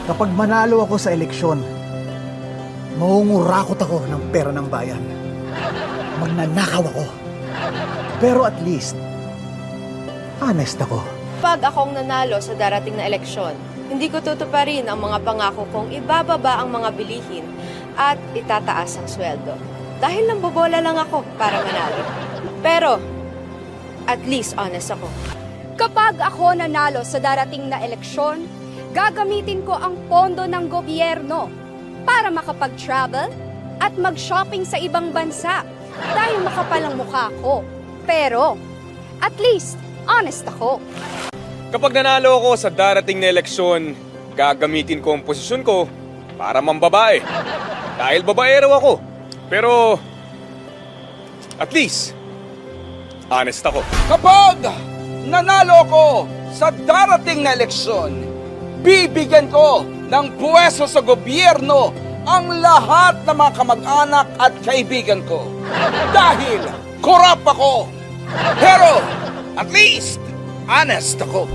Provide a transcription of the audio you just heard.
Kapag manalo ako sa eleksyon, mangungurakot ako ng pera ng bayan. Magnanakaw ako. Pero at least, honest ako. Pag akong nanalo sa darating na eleksyon, hindi ko tutuparin ang mga pangako kong ibababa ang mga bilihin at itataas ang sweldo. Dahil nambobola lang ako para manalo. Pero, at least honest ako. Kapag ako nanalo sa darating na eleksyon, gagamitin ko ang pondo ng gobyerno para makapag-travel at mag-shopping sa ibang bansa dahil makapal ang mukha ko. Pero, at least, honest ako. Kapag nanalo ako sa darating na eleksyon, gagamitin ko ang posisyon ko para mambabae. Dahil babaero ako. Pero, at least, honest ako. Kapag nanalo ko sa darating na eleksyon, bibigyan ko ng puwesto sa gobyerno ang lahat ng mga kamag-anak at kaibigan ko. Dahil korap ako. Pero, at least, honest ako.